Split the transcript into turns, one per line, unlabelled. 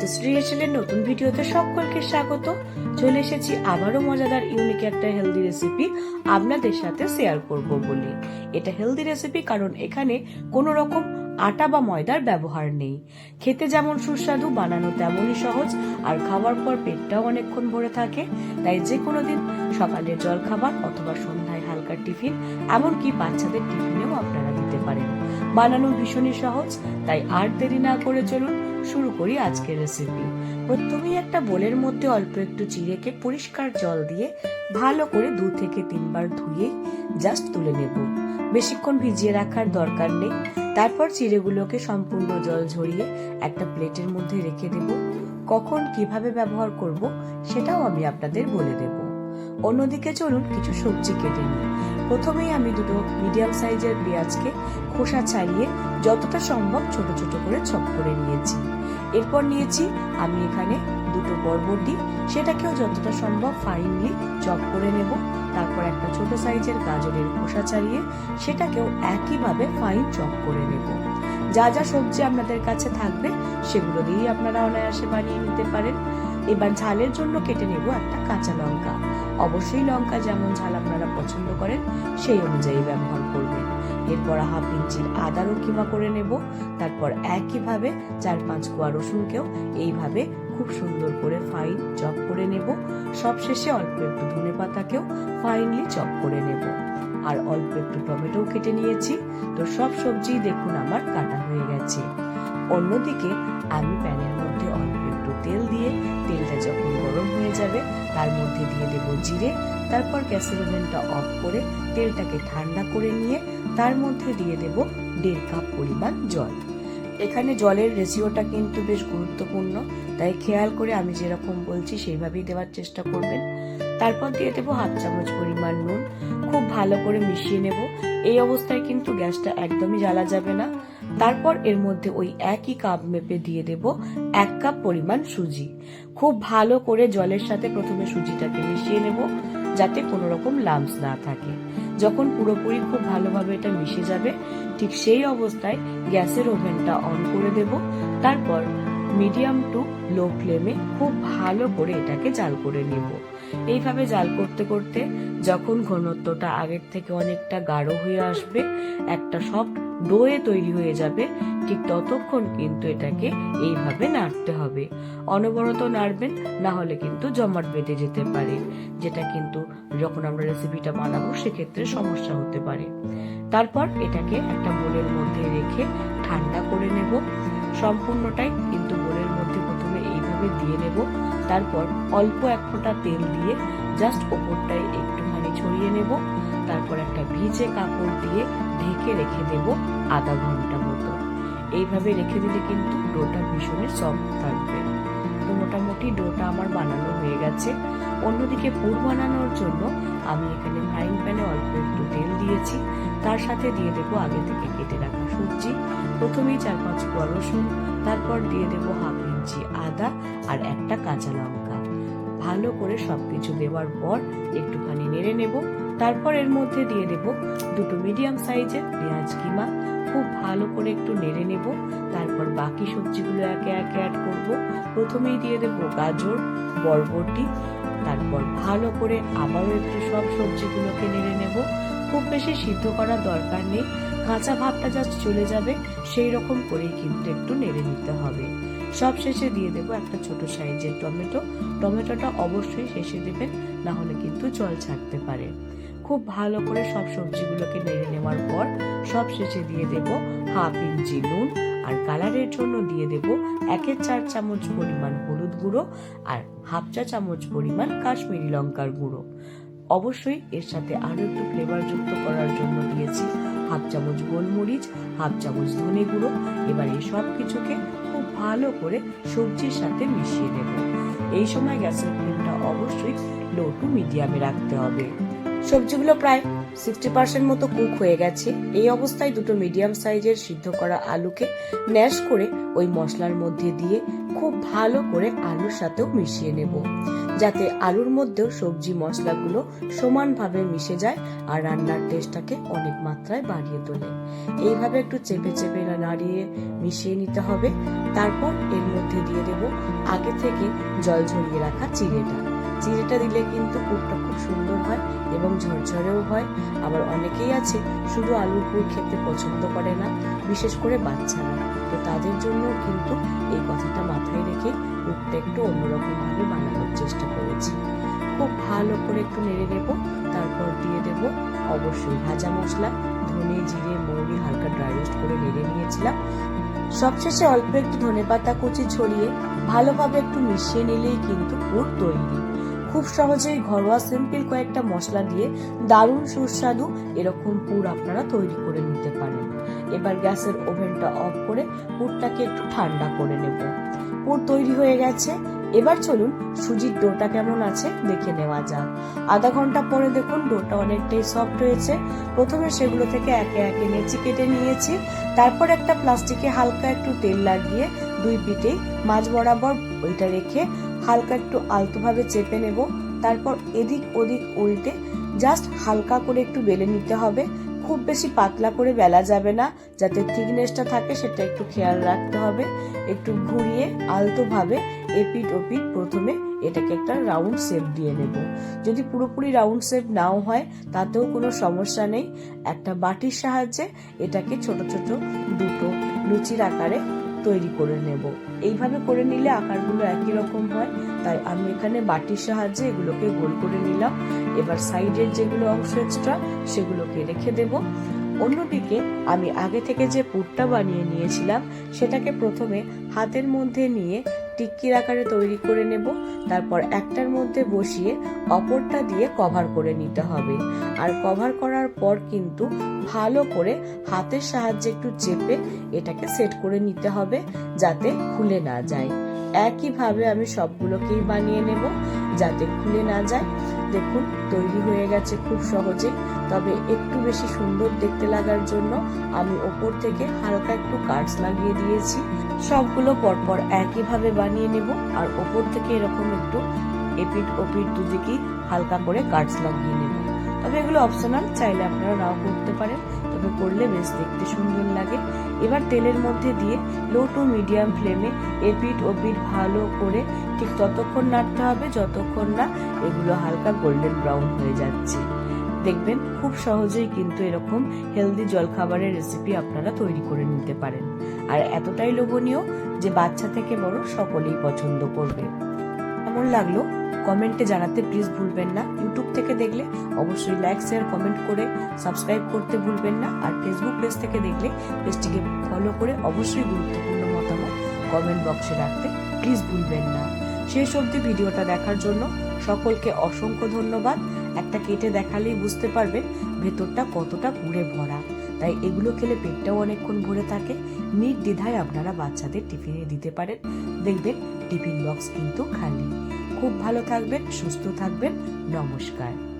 মাতৃশ্রী হেসেলের নতুন ভিডিওতে সকলকে স্বাগত। চলে এসেছি আবারও মজাদার ইউনিক একটা হেলদি রেসিপি আপনাদের সাথে শেয়ার করব বলে। এটা হেলদি রেসিপি কারণ এখানে কোনো রকম আটা বা ময়দার ব্যবহার নেই। খেতে যেমন সুস্বাদু, বানানো তেমনই সহজ, আর খাওয়ার পর পেটটাও অনেকক্ষণ ভরে থাকে। তাই যে কোনো দিন সকালের জলখাবার অথবা সন্ধ্যায় হালকা টিফিন, এমনকি বাচ্চাদের টিফিনেও আপনারা দিতে পারেন। বানানো ভীষণই সহজ, তাই আর দেরি না করে চলুন শুরু করি আজকের রেসিপি। প্রথমেই একটা বোলের মধ্যে অল্প একটু চিড়েকে পরিষ্কার জল দিয়ে ভালো করে 2 থেকে 3 বার ধুয়ে জাস্ট তুলে নেব। বেশিক্ষণ ভিজিয়ে রাখার দরকার নেই। তারপর চিড়েগুলোকে সম্পূর্ণ জল ঝরিয়ে একটা প্লেটের মধ্যে রেখে দেব। কখন কিভাবে ব্যবহার করব সেটাও আমি আপনাদের বলে দেব। অন্যদিকে চলুন কিছু সবজি কেটে নিই। প্রথমেই আমি 2 মিডিয়াম সাইজের পেঁয়াজকে খোসা ছাড়িয়ে যতটা সম্ভব ছোট ছোট করে চপ করে নিয়েছি। এরপর নিয়েছি আমি এখানে 2 বরবটি, সেটাকেও যতটা সম্ভব ফাইনলি চপ করে নেব। তারপর একটা ছোট সাইজের গাজরের খোসা ছাড়িয়ে সেটাকেও একইভাবে ফাইন চপ করে নেব। যা যা সবজি আপনাদের কাছে থাকবে সেগুলো দিয়েই আপনারা অনায়াসে বানিয়ে নিতে পারেন। এবার ঝালের জন্য কেটে নেব একটা কাঁচা লঙ্কা। অবশ্যই লঙ্কা যেমন ঝাল আপনারা পছন্দ করেন সেই অনুযায়ী ব্যবহার করবেন। এরপর হাফ ইঞ্চির আদারও কিমা করে নেব। তারপর একইভাবে 4-5 কোয়া রসুনকেও এইভাবে খুব সুন্দর করে ফাইন চপ করে নেব। সবশেষে অল্প একটু ধনেপাতাকেও ফাইনলি চপ করে নেব। আর অল্প একটু টমেটো কেটে নিয়েছি। তো সব সবজি দেখুন আমার কাটা হয়ে গেছে। অন্যদিকে আমি প্যানের মধ্যে অল্প একটু তেল দিয়ে, তেলটা যখন গরম হয়ে যাবে তার মধ্যে দিয়ে দেব জিরে। তারপর গ্যাসের ওভেনটা অফ করে তেলটাকে ঠান্ডা করে নিয়ে তার মধ্যে দিয়ে দেব 1.5 কাপ পরিমাণ জল। এখানে জলের রেশিওটা কিন্তু বেশ গুরুত্বপূর্ণ, তাই খেয়াল করে আমি যেরকম বলছি সেইভাবেই দেওয়ার চেষ্টা করবেন। তারপর দিয়ে দেবো 1/2 চামচ পরিমাণ নুন। খুব ভালো করে মিশিয়ে নেব। এই অবস্থায় কিন্তু গ্যাসটা একদমই জ্বালা যাবে না। তারপর এর মধ্যে ওই একই কাপ মেপে দিয়ে দেব 1 কাপ পরিমাণ সুজি। খুব ভালো করে জলের সাথে প্রথমে সুজিটাকে মিশিয়ে নেব, যাতে কোনো রকম লাম্পস না থাকে। যখন পুরোপুরি খুব ভালোভাবে এটা মিশে যাবে, ঠিক সেই অবস্থায় গ্যাসের ওভেনটা অন করে দেব। তারপর মিডিয়াম টু লো ফ্লেমে খুব ভালো করে এটাকে জাল করে নেব। এইভাবে জাল করতে করতে যখন ঘনত্বটা আগের থেকে অনেকটা গাঢ় হয়ে আসবে, একটা সফট ডোয়ে তৈরি হয়ে যাবে, ঠিক ততক্ষণ কিন্তু এটাকে এইভাবে নাড়তে হবে। অনবরত নাড়বেন, না হলে কিন্তু জমাট বেঁধে যেতে পারে, যেটা কিন্তু যখন আমরা রেসিপিটা বানাবো সেক্ষেত্রে সমস্যা হতে পারে। তারপর এটাকে একটা বোলের মধ্যে রেখে ঠান্ডা করে নেব। সম্পূর্ণটাই কিন্তু বোলের মধ্যে প্রথমে এইভাবে দিয়ে নেব। তারপর অল্প 1 ফোঁটা তেল দিয়ে জাস্ট ওপরটায় একটুখানি ছড়িয়ে নেব। তারপর একটা ভিজে কাপড় দিয়ে ঢেকে রেখে দেব আধা ঘন্টা মতো। এইভাবে রেখে দিলে কিন্তু ডোটা ভীষণই সফট থাকবে। তো মোটামুটি ডোটা আমার বানানো হয়ে গেছে। অন্যদিকে পুর বানানোর জন্য আমি এখানে ফ্রাইং প্যানে অল্প একটু তেল দিয়েছি। তার সাথে দিয়ে দেবো আগে থেকে কেটে রাখা সবজি। প্রথমেই 4-5 কোয়া রসুন, তারপর দিয়ে দেবো হাফ ইঞ্চি আদা আর একটা কাঁচা লঙ্কা। ভালো করে সবকিছু দেওয়ার পর একটুখানি নেড়ে নেব। তারপর এর মধ্যে দিয়ে দেব 2 মিডিয়াম সাইজের পেঁয়াজ কিমা। খুব ভালো করে একটু নেড়ে নেব। তারপর বাকি সবজিগুলো একে একে অ্যাড করব। প্রথমেই দিয়ে দেব গাজর, বরবটি। তারপর ভালো করে আবারও একটু সব সবজিগুলোকে নেড়ে নেব। খুব বেশি সিদ্ধ করার দরকার নেই, কাঁচা ভাবটা জাস্ট চলে যাবে সেই রকম করেই কিন্তু একটু নেড়ে নিতে হবে। সব শেষে দিয়ে দেব একটা ছোট সাইজের টমেটো। টমেটোটা অবশ্যই শেষে দেবেন, না হলে কিন্তু জল ছাড়তে পারে। খুব ভালো করে সব সবজিগুলোকে নেড়ে নেওয়ার পর সব শেষে দিয়ে দেব হাফ ইঞ্চি নুন, আর কালারের জন্য দিয়ে দেব 1/4 চামচ পরিমাণ হলুদ গুঁড়ো আর হাফ চা চামচ পরিমাণ কাশ্মীরি লঙ্কার গুঁড়ো। অবশ্যই এর সাথে আরো একটু ফ্লেভার যুক্ত করার জন্য দিয়েছি হাফ চামচ গোলমরিচ, হাফ চামচ ধনে গুঁড়ো। এবার এই সব কিছুকে খুব ভালো করে সবজির সাথে মিশিয়ে নেব। এই সময় গ্যাসের ফ্লেমটা অবশ্যই লো টু মিডিয়ামে রাখতে হবে। সবজিগুলো প্রায় 60% মতো কুক হয়ে গেছে। এই অবস্থায় দুটো মিডিয়াম সাইজের সিদ্ধ করা আলুকে ম্যাশ করে ওই মশলার মধ্যে দিয়ে খুব ভালো করে আলুর সাথেও মিশিয়ে নেব, যাতে আলুর মধ্যেও সবজি মশলাগুলো সমানভাবে মিশে যায় আর রান্নার টেস্টটাকে অনেক মাত্রায় বাড়িয়ে তোলে। এইভাবে একটু চেপে চেপে নাড়িয়ে মিশিয়ে নিতে হবে। তারপর এর মধ্যে দিয়ে দেব আগে থেকে জল ঝরিয়ে রাখা চিড়েটা দিলে কিন্তু পুরটা খুব সুন্দর হয় এবং ঝরঝরেও হয়। আবার অনেকেই আছে শুধু আলুর পুর খেতে পছন্দ করে না, বিশেষ করে বাচ্চারা, তো তাদের জন্য কিন্তু এই কথাটা মাথায় রেখে পুরটা একটু অন্যরকম ভাবে বানানোর চেষ্টা করেছি। খুব ভালো করে একটু নেড়ে নেব। তারপর দিয়ে দেব অবশ্যই ভাজা মশলা, ধনে, জিরে, মৌরি হালকা ড্রাই রোস্ট করে নেড়ে নিয়েছিলাম। সবশেষে অল্প একটু ধনেপাতা কুচি ছড়িয়ে ভালোভাবে একটু মিশিয়ে নিলেই কিন্তু পুর তৈরি। খুব সহজেই ঘরোয়া সিম্পল কয়েকটা মশলা দিয়ে দারুণ সুস্বাদু এরকম পুর আপনারা তৈরি করে নিতে পারেন। এবার গ্যাসের ওভেনটা অফ করে পুরটাকে একটু ঠান্ডা করে নেব। পুর তৈরি হয়ে গেছে। এবার চলুন সুজির ডোটা কেমন আছে দেখে নেওয়া যাক। আধা ঘন্টা পরে দেখুন ডোটা অনেকটাই সফট হয়েছে। প্রথমে সেগুলো থেকে একে একে নেচি কেটে নিয়েছি। তারপর একটা প্লাস্টিকে হালকা একটু তেল লাগিয়ে দুই পিঠে মাঝ বরাবর ওইটা রেখে হালকা একটু আলতোভাবে চেপে নেব। তারপর এদিক ওদিক উল্টে জাস্ট হালকা করে একটু বেলে নিতে হবে। খুব বেশি পাতলা করে বেলা যাবে না, যাতে থিকনেসটা থাকে সেটা একটু খেয়াল রাখতে হবে। একটু ঘুরিয়ে আলতোভাবে এপিট ওপিট প্রথমে এটাকে একটা রাউন্ড শেপ দিয়ে নেব। যদি পুরোপুরি রাউন্ড শেপ নাও হয় তাতেও কোনো সমস্যা নেই। একটা বাটির সাহায্যে এটাকে ছোট ছোট দুটো লুচির আকারে তৈরি করে নেব। এইভাবে করে নিলে আকারগুলো একই রকম হয়, তাই আমি এখানে বাটির সাহায্যে এগুলোকে গোল করে নিলাম। এবার সাইডের যেগুলো অংশ এক্সট্রা সেগুলোকে রেখে দেব। অন্যদিকে আমি আগে থেকে যে পুরটা বানিয়ে নিয়েছিলাম সেটাকে প্রথমে হাতের মধ্যে নিয়ে টিক্কির আকারে তৈরি করে নেব। তারপর একটার মধ্যে বসিয়ে অপরটা দিয়ে কভার করে নিতে হবে। আর কভার করার পর কিন্তু ভালো করে হাতের সাহায্যে একটু চেপে এটাকে সেট করে নিতে হবে, যাতে খুলে না যায়। একইভাবে আমি সবগুলোকেই বানিয়ে নেব যাতে খুলে না যায়। দেখুন তৈরি হয়ে গেছে খুব সহজে। তবে একটু বেশি সুন্দর দেখতে লাগার জন্য আমি ওপর থেকে হালকা একটু কাটস লাগিয়ে দিয়েছি। সবগুলো পরপর একইভাবে বানিয়ে নেব আর ওপর থেকে এরকম একটু এপিট ওপিট দুদিকেই হালকা করে কাটস লাগিয়ে নেব। তবে এগুলো অপশনাল, চাইলে আপনারা নাও করতে পারেন, তবে করলে বেশ দেখতে সুন্দর লাগে। এবার তেলের মধ্যে দিয়ে লো টু মিডিয়াম ফ্লেমে এপিট ওপিট ভালো করে ঠিক ততক্ষণ নাড়তে হবে যতক্ষণ না এগুলো হালকা গোল্ডেন ব্রাউন হয়ে যাচ্ছে। দেখবেন খুব সহজেই কিন্তু এরকম হেলদি জলখাবারের রেসিপি আপনারা তৈরি করে নিতে পারেন। আর এতটাই লোভনীয় যে বাচ্চা থেকে বড় সকলেই পছন্দ করবে। কেমন লাগলো কমেন্টে জানাতে প্লিজ ভুলবেন না। ইউটিউব থেকে দেখলে অবশ্যই লাইক শেয়ার কমেন্ট করে সাবস্ক্রাইব করতে ভুলবেন না। আর ফেসবুক পেজ থেকে দেখলে পেজটিকে ফলো করে অবশ্যই গুরুত্বপূর্ণ মতামত কমেন্ট বক্সে রাখতে প্লিজ ভুলবেন না। শেষ অবধি ভিডিওটা দেখার জন্য সকলকে অসংখ্য ধন্যবাদ। একটা কেটে দেখালেই বুঝতে পারবেন ভেতরটা কতটা পুরে ভরা, তাই এগুলো খেলে পেটটাও অনেকক্ষণ ভরে থাকে। নির্দ্বিধায় আপনারা বাচ্চাদের টিফিনে দিতে পারেন, দেখবেন টিফিন বক্স কিন্তু খালি। খুব ভালো থাকবেন, সুস্থ থাকবেন। নমস্কার।